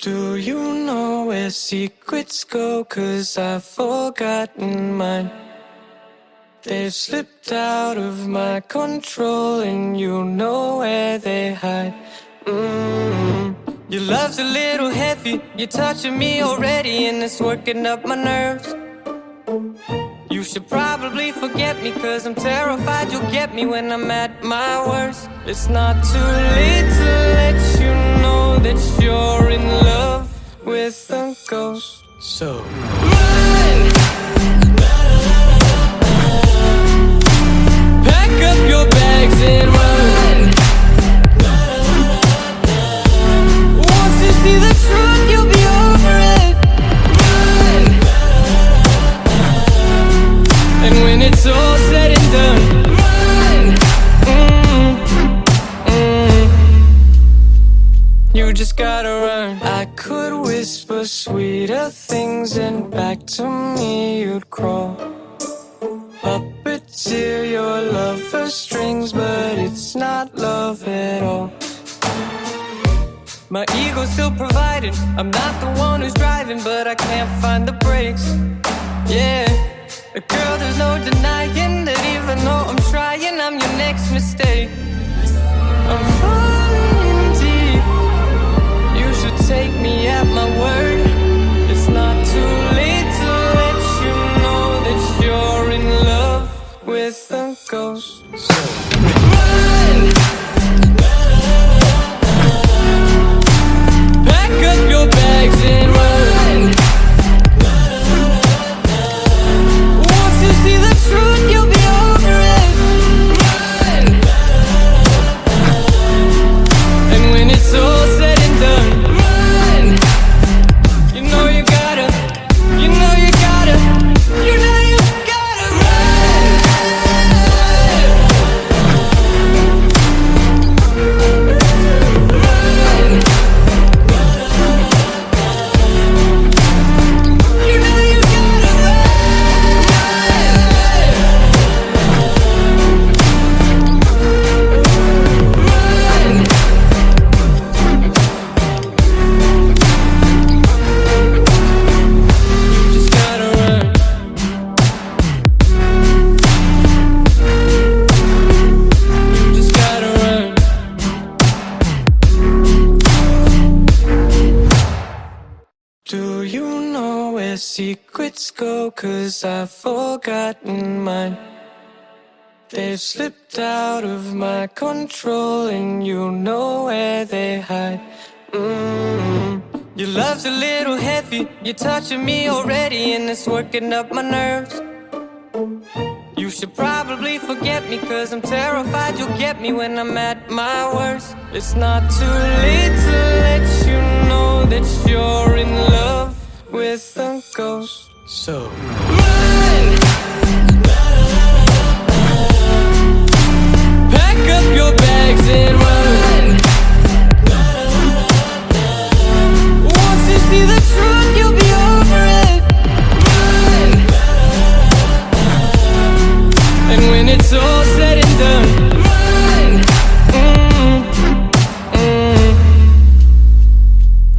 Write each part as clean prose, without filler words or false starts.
Do you know where secrets go? 'Cause I've forgotten mine. They've slipped out of my control, and you know where they hide. Your love's a little heavy, you're touching me already, and it's working up my nerves. You should probably forget me, 'cause I'm terrified you'll get me when I'm at my worst. It's not too late to let you know that you're in love with a ghost. So run! Pack up your bags and run. Once you see the truth, you'll be over it. Run! And when it's all said and done, run. You just gotta run. I could whisper sweeter things, and back to me you'd crawl. Puppeteer your love for strings, but it's not love at all. My ego's still providing, I'm not the one who's driving, but I can't find the brakes. Yeah, girl, there's no denying that even though I'm trying, I'm your next mistake. I'm falling in deep. You should take me at my word. It's not too late to let you know that you're in love with a ghost. So run! Pack up your bags and run. Once you see the truth, you'll be over it. Run! And when it's all said and done, run! You know you gotta, you know you gotta, you know you gotta run! You know you gotta run! You just gotta run. You just gotta run. Do you know where secrets go? 'Cause I've forgotten mine. They've slipped out of my control, and you know where they hide. Your love's a little heavy, you're touching me already, and it's working up my nerves. You should probably forget me, 'cause I'm terrified you'll get me when I'm at my worst. It's not too late to let you know that you're in love with a ghost. So run! Pack up your bags and run. Once you see the truth, you'll be over it. Run! And when it's all said and done, run.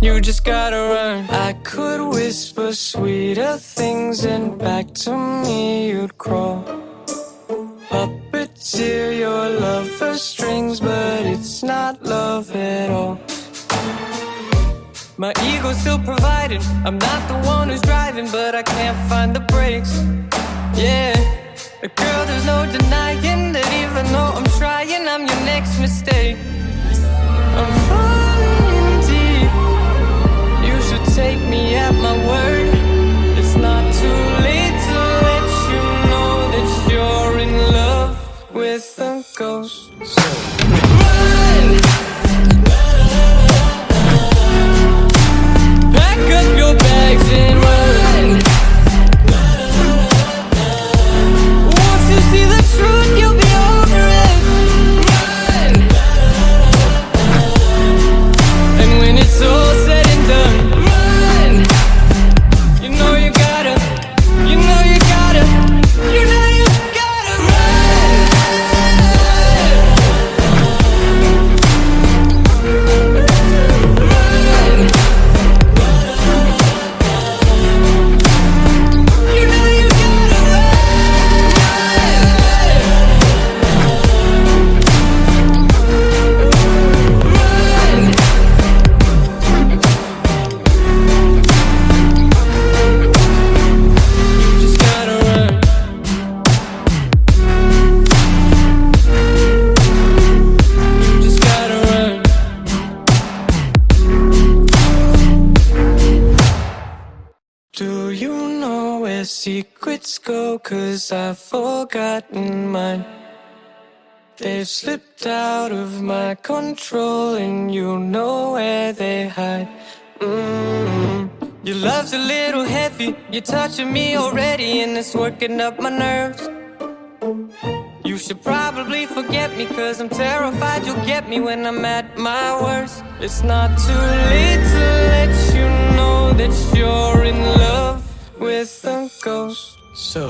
You just gotta run. I could whisper sweeter things, and back to me you'd crawl. Puppeteer your love for strings, but it's not love at all. My ego's still providing, I'm not the one who's driving, but I can't find the brakes. Yeah, girl, there's no denying that even though I'm trying, I'm your next mistake. I'm falling in deep. You should take me at my word. It's not too late to let you know that you're in love with a ghost. So run! Pack up your bags and run. Once you see the truth, you'll be over it. Run! secrets go, 'cause I've forgotten mine. They've slipped out of my control, and you know where they hide. Your love's a little heavy, you're touching me already, and it's working up my nerves. You should probably forget me, 'cause I'm terrified you'll get me when I'm at my worst. It's not too late to let you know that you're in love with a ghost. So